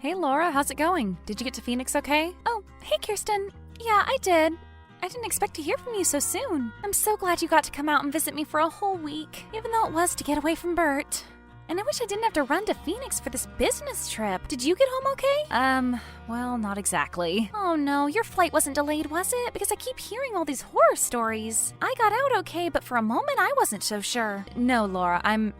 Hey Laura, how's it going? Did you get to Phoenix okay? Oh, hey Kirsten. Yeah, I did. I didn't expect to hear from you so soon. I'm so glad you got to come out and visit me for a whole week, even though it was to get away from Bert. And I wish I didn't have to run to Phoenix for this business trip. Did you get home okay? Well, not exactly. Oh no, your flight wasn't delayed, was it? Because I keep hearing all these horror stories. I got out okay, but for a moment I wasn't so sure. No, Laura, I'm,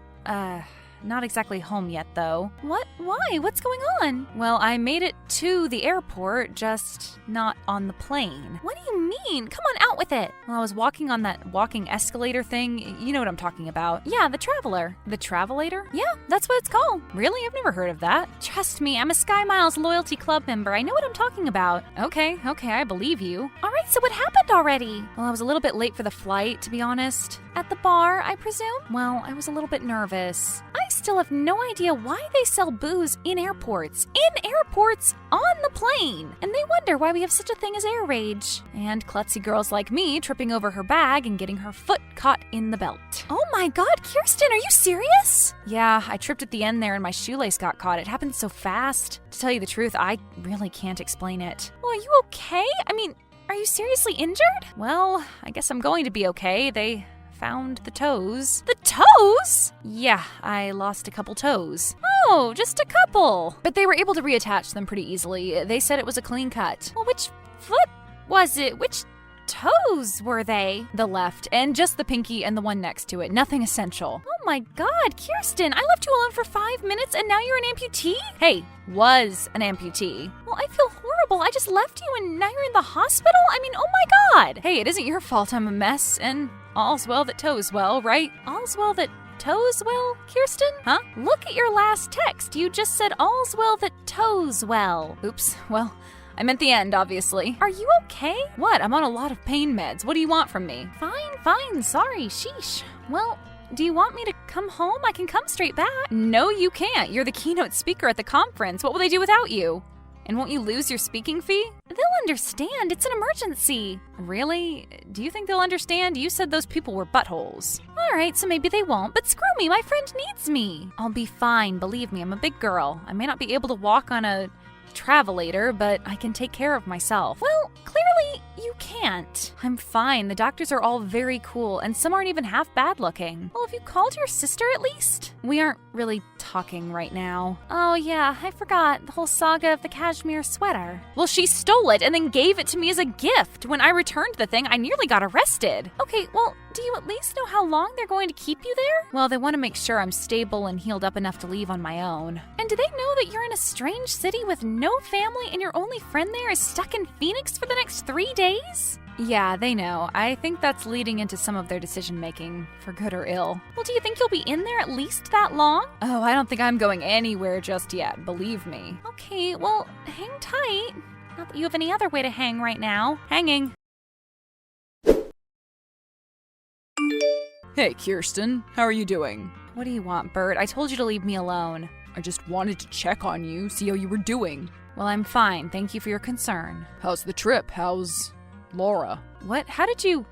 not exactly home yet, though. What? Why? What's going on? Well, I made it to the airport, just not on the plane. What do you mean? Come on, out with it. Well, I was walking on that walking escalator thing. You know what I'm talking about. Yeah, the Traveler. The Travelator? Yeah, that's what it's called. Really? I've never heard of that. Trust me, I'm a Sky Miles Loyalty Club member. I know what I'm talking about. Okay, I believe you. All right, so what happened already? Well, I was a little bit late for the flight, to be honest. At the bar, I presume? Well, I was a little bit nervous. I still have no idea why they sell booze in airports. In airports, on the plane. And they wonder why we have such a thing as air rage. And klutzy girls like me tripping over her bag and getting her foot caught in the belt. Oh my god, Kirsten, are you serious? Yeah, I tripped at the end there and my shoelace got caught. It happened so fast. To tell you the truth, I really can't explain it. Well, are you okay? I mean, are you seriously injured? Well, I guess I'm going to be okay. They found the toes. The toes? Yeah, I lost a couple toes. Oh, just a couple. But they were able to reattach them pretty easily. They said it was a clean cut. Well, which foot was it? Which toes were they? The left, and just the pinky and the one next to it. Nothing essential. Oh my god, Kirsten, I left you alone for 5 minutes and now you're an amputee? Hey, was an amputee. Well, I feel horrible. I just left you and now you're in the hospital? I mean, oh my god. Hey, it isn't your fault I'm a mess, and all's well that toes well, right? All's well that toes well, Kirsten? Huh? Look at your last text. You just said all's well that toes well. Oops, well, I meant the end, obviously. Are you okay? What? I'm on a lot of pain meds. What do you want from me? Fine, sorry, sheesh. Well, do you want me to come home? I can come straight back. No, you can't. You're the keynote speaker at the conference. What will they do without you? And won't you lose your speaking fee? They'll understand. It's an emergency. Really? Do you think they'll understand? You said those people were buttholes. All right, so maybe they won't, but screw me. My friend needs me. I'll be fine. Believe me, I'm a big girl. I may not be able to walk on a Travelator, but I can take care of myself. Well, clearly you can't. I'm fine. The doctors are all very cool, and some aren't even half bad looking. Well, have you called your sister at least? We aren't really talking right now. Oh yeah, I forgot. The whole saga of the cashmere sweater. Well, she stole it and then gave it to me as a gift. When I returned the thing, I nearly got arrested. Okay, well, do you at least know how long they're going to keep you there? Well, they want to make sure I'm stable and healed up enough to leave on my own. And do they know that you're in a strange city with no family and your only friend there is stuck in Phoenix for the next 3 days? Yeah, they know. I think that's leading into some of their decision-making, for good or ill. Well, do you think you'll be in there at least that long? Oh, I don't think I'm going anywhere just yet, believe me. Okay, well, hang tight. Not that you have any other way to hang right now. Hanging. Hey, Kirsten. How are you doing? What do you want, Bert? I told you to leave me alone. I just wanted to check on you, see how you were doing. Well, I'm fine. Thank you for your concern. How's the trip? How's Laura? What? How did you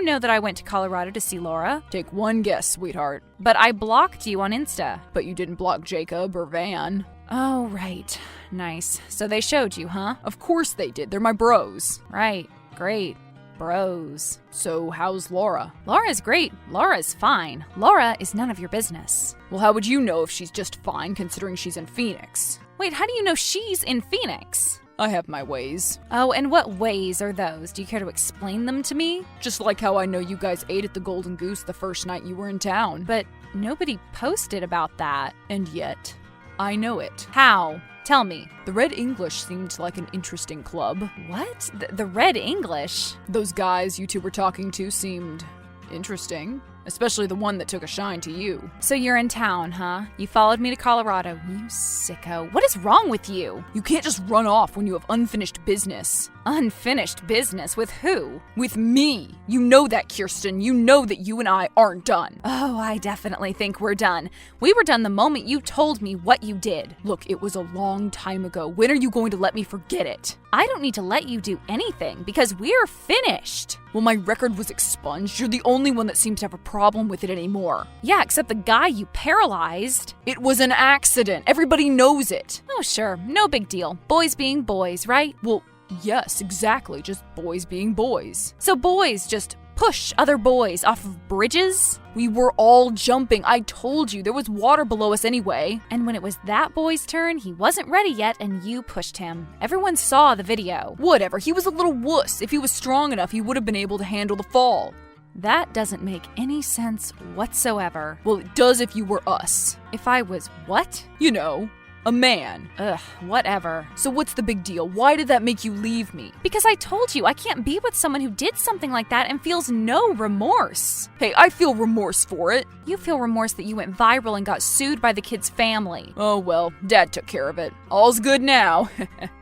know that I went to Colorado to see Laura? Take one guess, sweetheart. But I blocked you on Insta. But you didn't block Jacob or Van. Oh, right. Nice. So they showed you, huh? Of course they did. They're my bros. Right. Great. Bros. So how's Laura? Laura's great. Laura's fine. Laura is none of your business. Well, how would you know if she's just fine considering she's in Phoenix? Wait, how do you know she's in Phoenix? I have my ways. Oh, and what ways are those? Do you care to explain them to me? Just like how I know you guys ate at the Golden Goose the first night you were in town. But nobody posted about that. And yet, I know it. How? Tell me. The Red English seemed like an interesting club. What? The Red English? Those guys you two were talking to seemed interesting. Especially the one that took a shine to you. So you're in town, huh? You followed me to Colorado. You sicko. What is wrong with you? You can't just run off when you have unfinished business. Unfinished business? With who? With me. You know that, Kirsten. You know that you and I aren't done. Oh, I definitely think we're done. We were done the moment you told me what you did. Look, it was a long time ago. When are you going to let me forget it? I don't need to let you do anything because we're finished. Well, my record was expunged. You're the only one that seems to have a problem with it anymore. Yeah, except the guy you paralyzed. It was an accident. Everybody knows it. Oh, sure. No big deal. Boys being boys, right? Well, yes, exactly. Just boys being boys. So boys just push other boys off of bridges? We were all jumping. I told you, there was water below us anyway. And when it was that boy's turn, he wasn't ready yet and you pushed him. Everyone saw the video. Whatever, he was a little wuss. If he was strong enough, he would have been able to handle the fall. That doesn't make any sense whatsoever. Well, it does if you were us. If I was what? You know, a man. Ugh, whatever. So what's the big deal? Why did that make you leave me? Because I told you I can't be with someone who did something like that and feels no remorse. Hey, I feel remorse for it. You feel remorse that you went viral and got sued by the kid's family. Oh well, Dad took care of it. All's good now.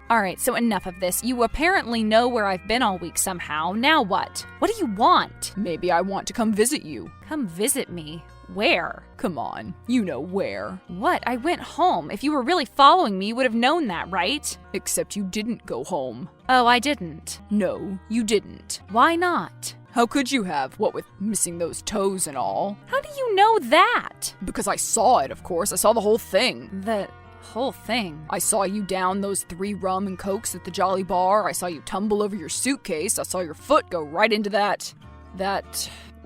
Alright, so enough of this. You apparently know where I've been all week somehow. Now what? What do you want? Maybe I want to come visit you. Come visit me? Where? Come on, you know where. What? I went home. If you were really following me, you would have known that, right? Except you didn't go home. Oh, I didn't. No, you didn't. Why not? How could you have? What with missing those toes and all? How do you know that? Because I saw it, of course. I saw the whole thing. The whole thing? I saw you down those 3 rum and cokes at the Jolly Bar. I saw you tumble over your suitcase. I saw your foot go right into that,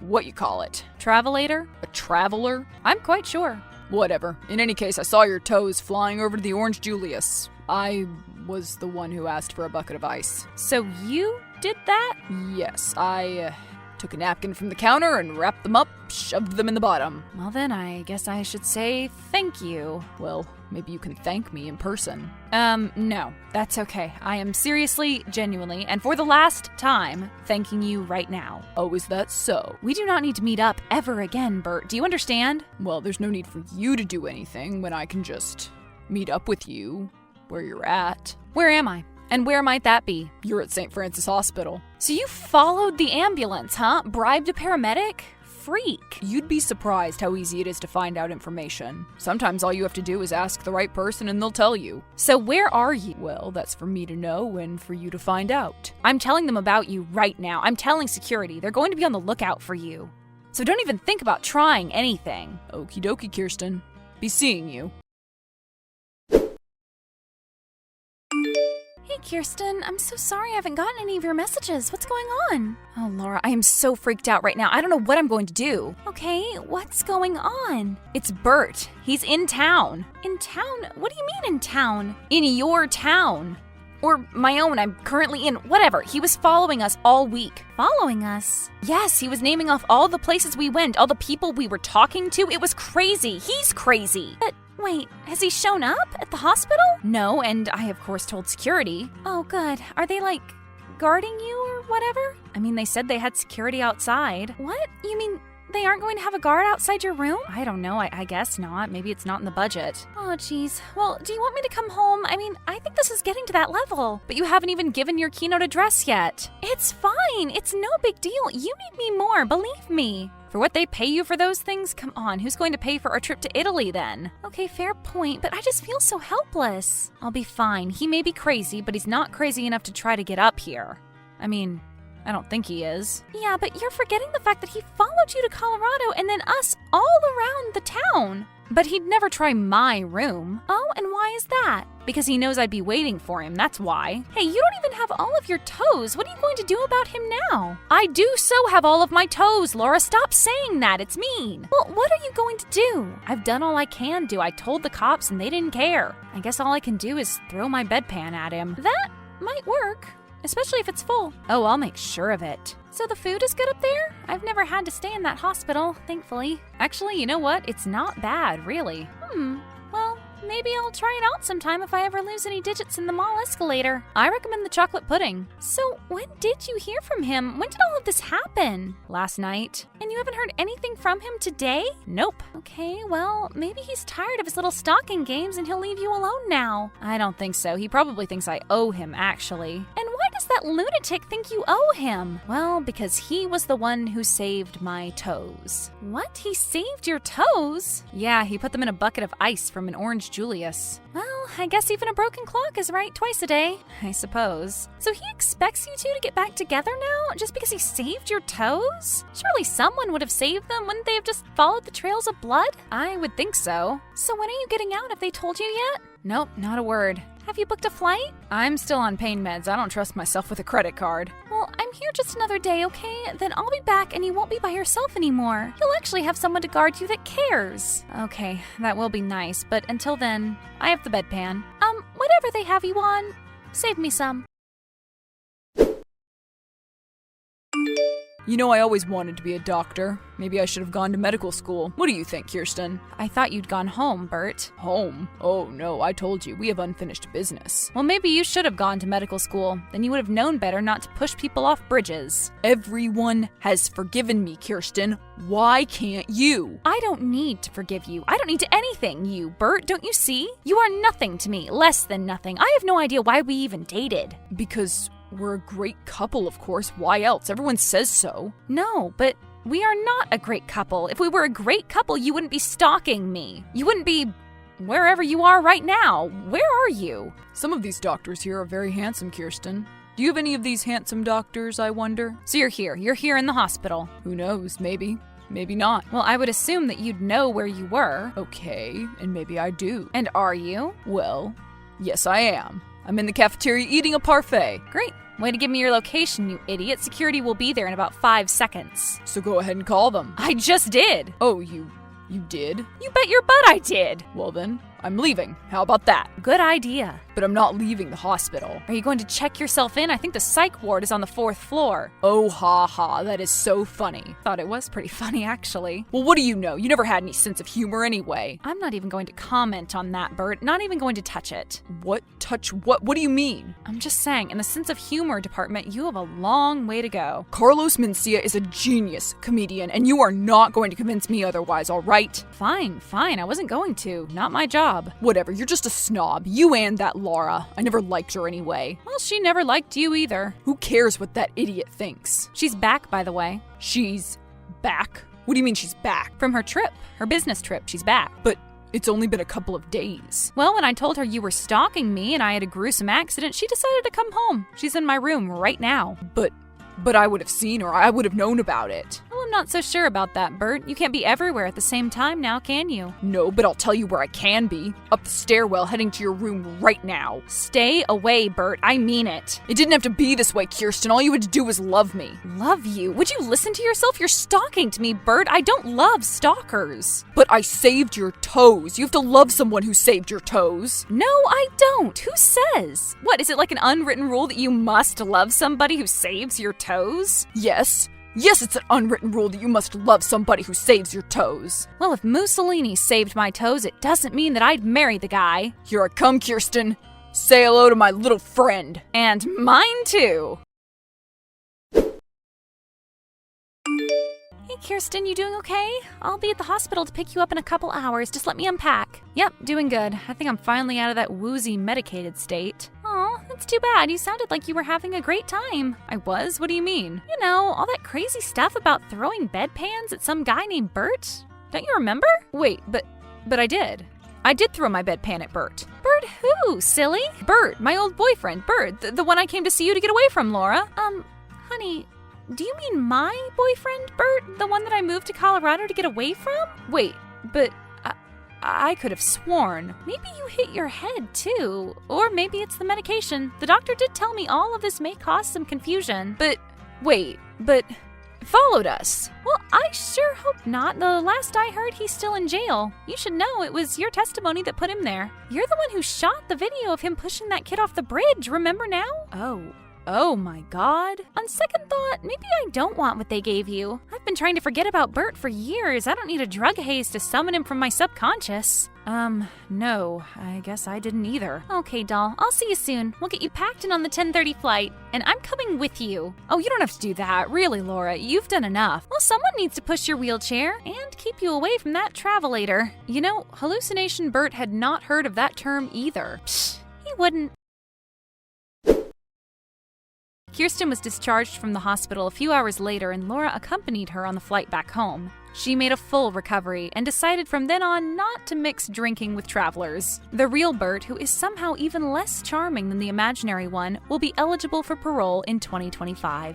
what you call it? Travelator? A traveler? I'm quite sure. Whatever. In any case, I saw your toes flying over to the Orange Julius. I was the one who asked for a bucket of ice. So you did that? Yes, I took a napkin from the counter and wrapped them up, shoved them in the bottom. Well then, I guess I should say thank you. Well, maybe you can thank me in person. No, that's okay. I am seriously, genuinely, and for the last time, thanking you right now. Oh, is that so? We do not need to meet up ever again, Bert. Do you understand? Well, there's no need for you to do anything when I can just meet up with you where you're at. Where am I? And where might that be? You're at St. Francis Hospital. So you followed the ambulance, huh? Bribed a paramedic? Freak. You'd be surprised how easy it is to find out information. Sometimes all you have to do is ask the right person and they'll tell you. So where are you? Well, that's for me to know and for you to find out. I'm telling them about you right now. I'm telling security. They're going to be on the lookout for you. So don't even think about trying anything. Okie dokie, Kirsten. Be seeing you. Hey, Kirsten, I'm so sorry I haven't gotten any of your messages. What's going on? Oh, Laura, I am so freaked out right now. I don't know what I'm going to do. Okay, what's going on? It's Bert. He's in town. In town? What do you mean in town? In your town. Or my own, I'm currently in. Whatever. He was following us all week. Following us? Yes, he was naming off all the places we went, all the people we were talking to. It was crazy. He's crazy. But wait, has he shown up at the hospital? No, and I of course told security. Oh, good. Are they like guarding you or whatever? I mean, they said they had security outside. What? You mean they aren't going to have a guard outside your room? I don't know. I guess not. Maybe it's not in the budget. Oh, jeez. Well, do you want me to come home? I mean, I think this is getting to that level. But you haven't even given your keynote address yet. It's fine. It's no big deal. You need me more, believe me. For what they pay you for those things? Come on, who's going to pay for our trip to Italy then? Okay, fair point, but I just feel so helpless. I'll be fine. He may be crazy, but he's not crazy enough to try to get up here. I mean, I don't think he is. Yeah, but you're forgetting the fact that he followed you to Colorado and then us all around the town. But he'd never try my room. Oh, and why is that? Because he knows I'd be waiting for him, that's why. Hey, you don't even have all of your toes. What are you going to do about him now? I do so have all of my toes, Laura. Stop saying that. It's mean. Well, what are you going to do? I've done all I can do. I told the cops and they didn't care. I guess all I can do is throw my bedpan at him. That might work. Especially if it's full. Oh, I'll make sure of it. So the food is good up there? I've never had to stay in that hospital, thankfully. Actually, you know what? It's not bad, really. Well, maybe I'll try it out sometime if I ever lose any digits in the mall escalator. I recommend the chocolate pudding. So when did you hear from him? When did all of this happen? Last night. And you haven't heard anything from him today? Nope. Okay, well, maybe he's tired of his little stalking games and he'll leave you alone now. I don't think so. He probably thinks I owe him, actually. And why does does that lunatic think you owe him? Well, because he was the one who saved my toes. What? He saved your toes? Yeah, he put them in a bucket of ice from an Orange Julius. Well, I guess even a broken clock is right twice a day, I suppose. So he expects you two to get back together now, just because he saved your toes? Surely someone would have saved them, wouldn't they have just followed the trails of blood? I would think so. So when are you getting out? Have they told you yet? Nope, not a word. Have you booked a flight? I'm still on pain meds. I don't trust myself with a credit card. Well, I'm here just another day, okay? Then I'll be back and you won't be by yourself anymore. You'll actually have someone to guard you that cares. Okay, that will be nice, but until then, I have the bedpan. Whatever they have you on, save me some. You know, I always wanted to be a doctor. Maybe I should have gone to medical school. What do you think, Kirsten? I thought you'd gone home, Bert. Home? Oh, no, I told you, we have unfinished business. Well, maybe you should have gone to medical school. Then you would have known better not to push people off bridges. Everyone has forgiven me, Kirsten. Why can't you? I don't need to forgive you. I don't need to anything, you, Bert. Don't you see? You are nothing to me, less than nothing. I have no idea why we even dated. Because we're a great couple, of course. Why else? Everyone says so. No, but we are not a great couple. If we were a great couple, you wouldn't be stalking me. You wouldn't be wherever you are right now. Where are you? Some of these doctors here are very handsome, Kirsten. Do you have any of these handsome doctors, I wonder? So you're here. You're here in the hospital. Who knows? Maybe. Maybe not. Well, I would assume that you'd know where you were. Okay, and maybe I do. And are you? Well, yes, I am. I'm in the cafeteria eating a parfait. Great. Way to give me your location, you idiot. Security will be there in about 5 seconds. So go ahead and call them. I just did. Oh, you did? You bet your butt I did. Well then, I'm leaving. How about that? Good idea. But I'm not leaving the hospital. Are you going to check yourself in? I think the psych ward is on the 4th floor. Oh, ha ha, that is so funny. Thought it was pretty funny, actually. Well, what do you know? You never had any sense of humor anyway. I'm not even going to comment on that, Bert. Not even going to touch it. What? Touch what? What do you mean? I'm just saying, in the sense of humor department, you have a long way to go. Carlos Mencia is a genius comedian, and you are not going to convince me otherwise, all right? Fine. I wasn't going to. Not my job. Whatever, you're just a snob. You and that Laura. I never liked her anyway. Well, she never liked you either. Who cares what that idiot thinks? She's back, by the way. She's back? What do you mean she's back? From her trip. Her business trip. She's back. But it's only been a couple of days. Well, when I told her you were stalking me and I had a gruesome accident, she decided to come home. She's in my room right now. But I would have seen her. I would have known about it. Well, I'm not so sure about that, Bert. You can't be everywhere at the same time now, can you? No, but I'll tell you where I can be. Up the stairwell, heading to your room right now. Stay away, Bert. I mean it. It didn't have to be this way, Kirsten. All you had to do was love me. Love you? Would you listen to yourself? You're stalking to me, Bert. I don't love stalkers. But I saved your toes. You have to love someone who saved your toes. No, I don't. Who says? What, is it like an unwritten rule that you must love somebody who saves your toes? Yes. Yes, it's an unwritten rule that you must love somebody who saves your toes. Well, if Mussolini saved my toes, it doesn't mean that I'd marry the guy. Here I come, Kirsten. Say hello to my little friend. And mine too. Hey, Kirsten, you doing okay? I'll be at the hospital to pick you up in a couple hours. Just let me unpack. Yep, doing good. I think I'm finally out of that woozy medicated state. Aw, that's too bad. You sounded like you were having a great time. I was? What do you mean? You know, all that crazy stuff about throwing bedpans at some guy named Bert. Don't you remember? Wait, but I did. I did throw my bedpan at Bert. Bert who, silly? Bert, my old boyfriend, Bert, the one I came to see you to get away from, Laura. Honey, do you mean my boyfriend, Bert? The one that I moved to Colorado to get away from? Wait, but I could have sworn. Maybe you hit your head, too. Or maybe it's the medication. The doctor did tell me all of this may cause some confusion. But followed us. Well, I sure hope not. The last I heard, he's still in jail. You should know it was your testimony that put him there. You're the one who shot the video of him pushing that kid off the bridge, remember now? Oh my God. On second thought, maybe I don't want what they gave you. I've been trying to forget about Bert for years. I don't need a drug haze to summon him from my subconscious. No, I guess I didn't either. Okay, doll, I'll see you soon. We'll get you packed in on the 10:30 flight, and I'm coming with you. Oh, you don't have to do that. Really, Laura, you've done enough. Well, someone needs to push your wheelchair and keep you away from that travelator. You know, hallucination Bert had not heard of that term either. Psh, he wouldn't. Kirsten was discharged from the hospital a few hours later, and Laura accompanied her on the flight back home. She made a full recovery and decided from then on not to mix drinking with travelers. The real Bert, who is somehow even less charming than the imaginary one, will be eligible for parole in 2025.